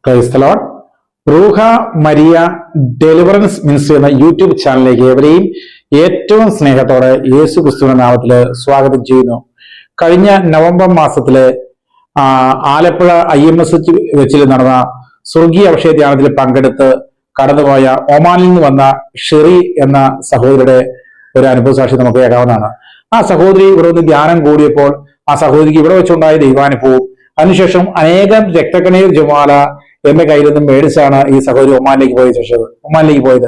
Praise the Lord. റൂഹ Maria deliverance ministry എന്ന YouTube ചാനലിലേക്ക് ഏവരെയും ഏറ്റവും സ്നേഹത്തോടെ യേശു ക്രിസ്തുവിന്റെ നാമത്തിൽ സ്വാഗതം ചെയ്യുന്നു. കഴിഞ്ഞ നവംബർ മാസത്തില് ആലപ്പുഴ IMS വെച്ചിൽ നടന്ന സ്വർഗീയ അഭിഷേക ധ്യാനത്തിൽ പങ്കെടുത്ത് കടന്നുപോയ ഒമാനിൽ നിന്ന് വന്ന ഷെറി എന്ന സഹോദരിയുടെ ഒരു അനുഭവ സാക്ഷി നമുക്ക് കേൾക്കാവുന്നതാണ്. ആ സഹോദരി ഇവിടെ ഒന്ന് ധ്യാനം കൂടിയപ്പോൾ ആ സഹോദരിക്ക് ഇവിടെ വെച്ചുണ്ടായ ദൈവാനുഭവവും അതിനുശേഷം അനേകം രക്തക്കണ്ണീർ ജമാല എന്റെ കയ്യിൽ നിന്നും മേടിച്ചാണ് ഈ സഹോദരി ഒമാനിലേക്ക് പോയത്.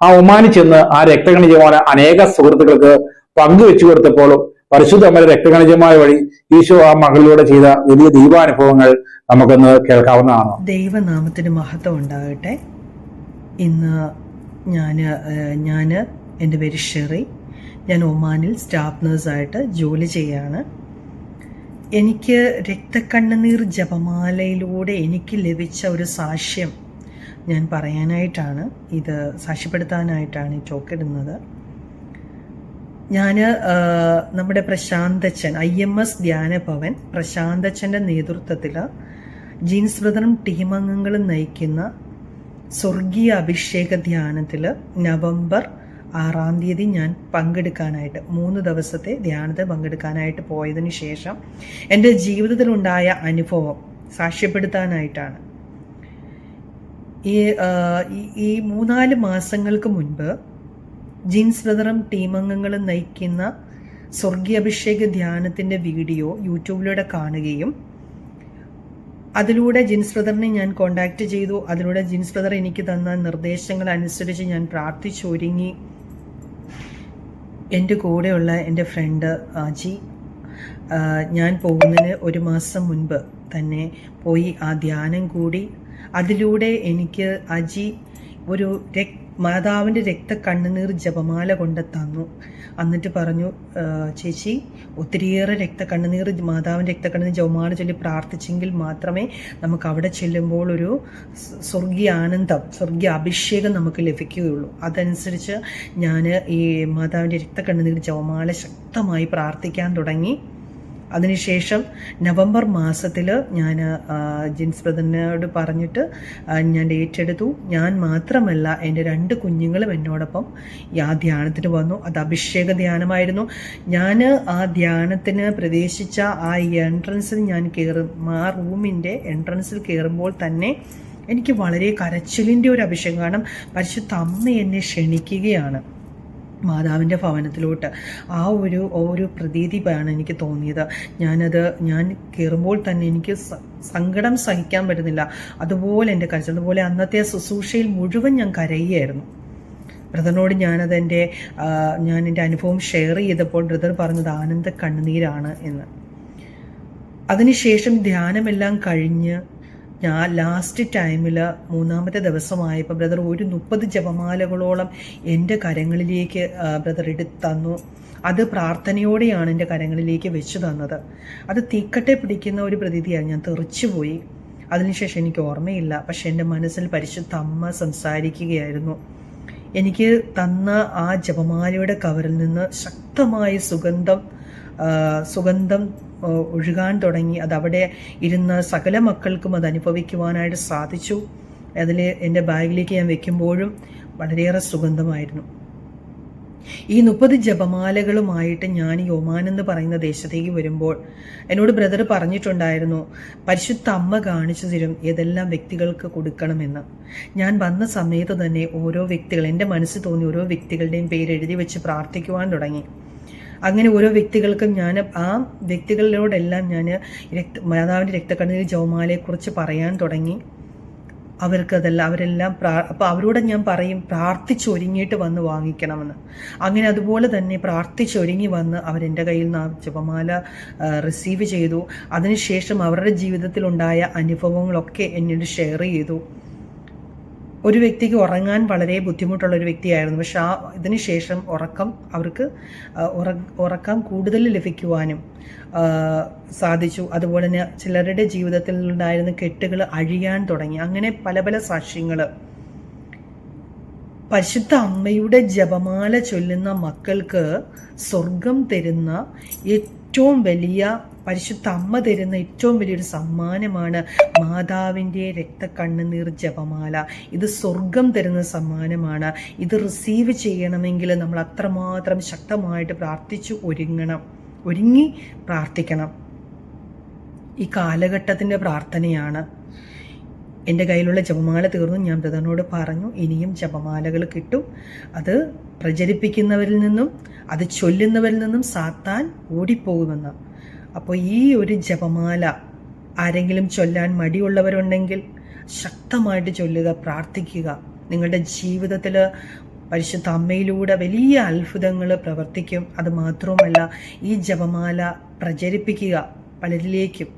ആ ഒമാനിൽ ചെന്ന് ആ രക്തക്കണ്ണീർ ജമാല അനേക സുഹൃത്തുക്കൾക്ക് പങ്കുവെച്ചു കൊടുത്തപ്പോൾ പരിശുദ്ധ അമ്മയുടെ രക്തകണിജമായ വഴി ഈശോ ആ മകളിലൂടെ ചെയ്ത വലിയ ദൈവാനുഭവങ്ങൾ നമുക്കൊന്ന് കേൾക്കാവുന്നതാണ്. ദൈവനാമത്തിന് മഹത്വം ഉണ്ടാകട്ടെ. ഇന്ന് ഞാൻ എൻ്റെ പേര് ഷെറി. ഞാൻ ഒമാനിൽ സ്റ്റാഫ് നേഴ്സായിട്ട് ജോലി ചെയ്യാണ്. എനിക്ക് രക്തക്കണ്ണുനീർ ജപമാലയിലൂടെ എനിക്ക് ലഭിച്ച ഒരു സാക്ഷ്യം ഞാൻ പറയാനായിട്ടാണ്, ഇത് സാക്ഷ്യപ്പെടുത്താനായിട്ടാണ് ഈ ടോക്കിടുന്നത്. ഞാൻ നമ്മുടെ പ്രശാന്തച്ചൻ IMS ധ്യാനഭവൻ പ്രശാന്തച്ചൻ്റെ നേതൃത്വത്തിൽ ജീൻസ് ബ്രദറും ടീമംഗങ്ങളും നയിക്കുന്ന സ്വർഗീയ അഭിഷേക ധ്യാനത്തിൽ നവംബർ 6-ാം തീയതി ഞാൻ പങ്കെടുക്കാനായിട്ട് 3 ദിവസത്തെ ധ്യാനത്തിൽ പങ്കെടുക്കാനായിട്ട് പോയതിന് ശേഷം എൻ്റെ ജീവിതത്തിലുണ്ടായ അനുഭവം സാക്ഷ്യപ്പെടുത്താനായിട്ടാണ്. ഈ 3-4 മാസങ്ങൾക്ക് മുൻപ് ജീൻസ് ബ്രദറും ടീമംഗങ്ങളും നയിക്കുന്ന സ്വർഗീയ അഭിഷേക ധ്യാനത്തിൻ്റെ വീഡിയോ യൂട്യൂബിലൂടെ കാണുകയും അതിലൂടെ ജിൻസ് ബ്രദറിനെ ഞാൻ കോണ്ടാക്ട് ചെയ്തു. അതിലൂടെ ജിൻസ് ബ്രദർ എനിക്ക് തന്ന നിർദ്ദേശങ്ങൾ അനുസരിച്ച് ഞാൻ പ്രാർത്ഥിച്ചൊരുങ്ങി. എൻ്റെ കൂടെയുള്ള എൻ്റെ ഫ്രണ്ട് അജി ഞാൻ പോകുന്നതിന് 1 മാസം മുൻപ് തന്നെ പോയി ആ ധ്യാനം കൂടി. അതിലൂടെ എനിക്ക് അജി ഒരു മാതാവിൻ്റെ രക്തക്കണ്ണുനീർ ജപമാല കൊണ്ട് തന്നു. എന്നിട്ട് പറഞ്ഞു, ചേച്ചി ഒത്തിരിയേറെ മാതാവിൻ്റെ രക്തക്കണ്ണുനീർ ജപമാല ചൊല്ലി പ്രാർത്ഥിച്ചെങ്കിൽ മാത്രമേ നമുക്ക് അവിടെ ചെല്ലുമ്പോൾ ഒരു സ്വർഗീയ ആനന്ദം, സ്വർഗീയ അഭിഷേകം നമുക്ക് ലഭിക്കുകയുള്ളൂ. അതനുസരിച്ച് ഞാൻ ഈ മാതാവിൻ്റെ രക്തക്കണ്ണുനീർ ജപമാല ശക്തമായി പ്രാർത്ഥിക്കാൻ തുടങ്ങി. അതിനുശേഷം നവംബർ മാസത്തിൽ ഞാൻ ജിൻസ് ബ്രദറിനോട് പറഞ്ഞിട്ട് ഞാൻ ഡേറ്റ് എടുത്തു. ഞാൻ മാത്രമല്ല, എൻ്റെ 2 കുഞ്ഞുങ്ങളും എന്നോടൊപ്പം ആ ധ്യാനത്തിന് വന്നു. അത് അഭിഷേക ധ്യാനമായിരുന്നു. ഞാൻ ആ ധ്യാനത്തിന് പ്രവേശിച്ച ആ എൻട്രൻസിൽ ഞാൻ ആ റൂമിൻ്റെ എൻട്രൻസിൽ കയറുമ്പോൾ തന്നെ എനിക്ക് വളരെ കരച്ചിലിൻ്റെ ഒരു അഭിഷേകം. കാരണം പരിശുദ്ധ അമ്മ എന്നെ ക്ഷണിക്കുകയാണ് മാതാവിൻ്റെ ഭവനത്തിലോട്ട്. ആ ഒരു പ്രതീതിയാണ് എനിക്ക് തോന്നിയത്. ഞാൻ കയറുമ്പോൾ തന്നെ എനിക്ക് സങ്കടം സഹിക്കാൻ പറ്റുന്നില്ല. അതുപോലെ എൻ്റെ കരച്ചിൽ, അതുപോലെ അന്നത്തെ ശുശ്രൂഷയിൽ മുഴുവൻ ഞാൻ കരയുകയായിരുന്നു. ബ്രദറിനോട് ഞാൻ എൻ്റെ അനുഭവം ഷെയർ ചെയ്തപ്പോൾ ബ്രദർ പറഞ്ഞത് ആനന്ദ കണ്ണുനീരാണ് എന്ന്. അതിനുശേഷം ധ്യാനമെല്ലാം കഴിഞ്ഞ് ഞാൻ ലാസ്റ്റ് ടൈമിൽ 3-ാമത്തെ ദിവസമായപ്പോൾ ബ്രദർ ഒരു 30 ജപമാലകളോളം എൻ്റെ കരങ്ങളിലേക്ക് ബ്രദർ എടുത്തു തന്നു. അത് പ്രാർത്ഥനയോടെയാണ് എൻ്റെ കരങ്ങളിലേക്ക് വെച്ച് തന്നത്. അത് തീക്കട്ടെ പിടിക്കുന്ന ഒരു പ്രതീതിയാണ്. ഞാൻ തെറിച്ചുപോയി. അതിനുശേഷം എനിക്ക് ഓർമ്മയില്ല. പക്ഷെ എൻ്റെ മനസ്സിൽ പരിശുദ്ധ അമ്മ സംസാരിക്കുകയായിരുന്നു. എനിക്ക് തന്ന ആ ജപമാലയുടെ കവറിൽ നിന്ന് ശക്തമായ സുഗന്ധം ഒഴുകാൻ തുടങ്ങി. അതവിടെ ഇരുന്ന സകല മക്കൾക്കും അത് അനുഭവിക്കുവാനായിട്ട് സാധിച്ചു. അതിൽ എൻ്റെ ബാഗിലേക്ക് ഞാൻ വെക്കുമ്പോഴും വളരെയേറെ സുഗന്ധമായിരുന്നു. ഈ 30 ജപമാലകളുമായിട്ട് ഞാൻ ഈ ഒമാൻ എന്ന് പറയുന്ന ദേശത്തേക്ക് വരുമ്പോൾ എന്നോട് ബ്രദർ പറഞ്ഞിട്ടുണ്ടായിരുന്നു, പരിശുദ്ധ അമ്മ കാണിച്ചു തരും ഏതെല്ലാം വ്യക്തികൾക്ക് കൊടുക്കണമെന്ന്. ഞാൻ വന്ന സമയത്ത് തന്നെ ഓരോ വ്യക്തികൾ, എൻ്റെ മനസ്സിൽ തോന്നി ഓരോ വ്യക്തികളുടെയും പേര് എഴുതി വെച്ച് പ്രാർത്ഥിക്കുവാൻ തുടങ്ങി. അങ്ങനെ ഓരോ വ്യക്തികൾക്കും ഞാൻ ആ വ്യക്തികളോടെല്ലാം ഞാൻ മാതാവിൻ്റെ രക്തക്കണ്ണുനീർ ജപമാലയെക്കുറിച്ച് പറയാൻ തുടങ്ങി. അവരെല്ലാം അപ്പോൾ അവരോട് ഞാൻ പറയും, പ്രാർത്ഥിച്ചൊരുങ്ങിയിട്ട് വന്ന് വാങ്ങിക്കണമെന്ന്. അങ്ങനെ അതുപോലെ തന്നെ പ്രാർത്ഥിച്ചൊരുങ്ങി വന്ന് അവരെൻ്റെ കയ്യിൽ നിന്ന് ആ ജപമാല റിസീവ് ചെയ്തു. അതിനുശേഷം അവരുടെ ജീവിതത്തിലുണ്ടായ അനുഭവങ്ങളൊക്കെ എന്നോട് ഷെയർ ചെയ്തു. ഒരു വ്യക്തിക്ക് ഉറങ്ങാൻ വളരെ ബുദ്ധിമുട്ടുള്ളൊരു വ്യക്തിയായിരുന്നു. പക്ഷെ ഇതിന് ശേഷം അവർക്ക് ഉറക്കം കൂടുതൽ ലഭിക്കുവാനും സാധിച്ചു. അതുപോലെ തന്നെ ചിലരുടെ ജീവിതത്തിൽ ഉണ്ടായിരുന്ന കെട്ടുകൾ അഴിയാൻ തുടങ്ങി. അങ്ങനെ പല സാക്ഷ്യങ്ങൾ പരിശുദ്ധ അമ്മയുടെ ജപമാല ചൊല്ലുന്ന മക്കൾക്ക് സ്വർഗം തരുന്ന ഏറ്റവും വലിയ, പരിശുദ്ധ അമ്മ തരുന്ന ഏറ്റവും വലിയൊരു സമ്മാനമാണ് മാതാവിൻ്റെ രക്തക്കണ്ണുനീർ ജപമാല. ഇത് സ്വർഗം തരുന്ന സമ്മാനമാണ്. ഇത് റിസീവ് ചെയ്യണമെങ്കിൽ നമ്മൾ അത്രമാത്രം ശക്തമായിട്ട് പ്രാർത്ഥിച്ചു ഒരുങ്ങി പ്രാർത്ഥിക്കണം. ഈ കാലഘട്ടത്തിൻ്റെ പ്രാർത്ഥനയാണ്. എൻ്റെ കയ്യിലുള്ള ജപമാല തീർന്നു. ഞാൻ ബ്രദറിനോട് പറഞ്ഞു, ഇനിയും ജപമാലകൾ കിട്ടും. അത് പ്രചരിപ്പിക്കുന്നവരിൽ നിന്നും അത് ചൊല്ലുന്നവരിൽ നിന്നും സാത്താൻ ഓടിപ്പോകുമെന്ന്. അപ്പോൾ ഈ ഒരു ജപമാല ആരെങ്കിലും ചൊല്ലാൻ മടിയുള്ളവരുണ്ടെങ്കിൽ ശക്തമായിട്ട് ചൊല്ലുക, പ്രാർത്ഥിക്കുക. നിങ്ങളുടെ ജീവിതത്തിൽ പരിശുദ്ധ അമ്മയിലൂടെ വലിയ അത്ഭുതങ്ങൾ പ്രവർത്തിക്കും. അത് മാത്രവുമല്ല, ഈ ജപമാല പ്രചരിപ്പിക്കുക, പലരിലേക്കും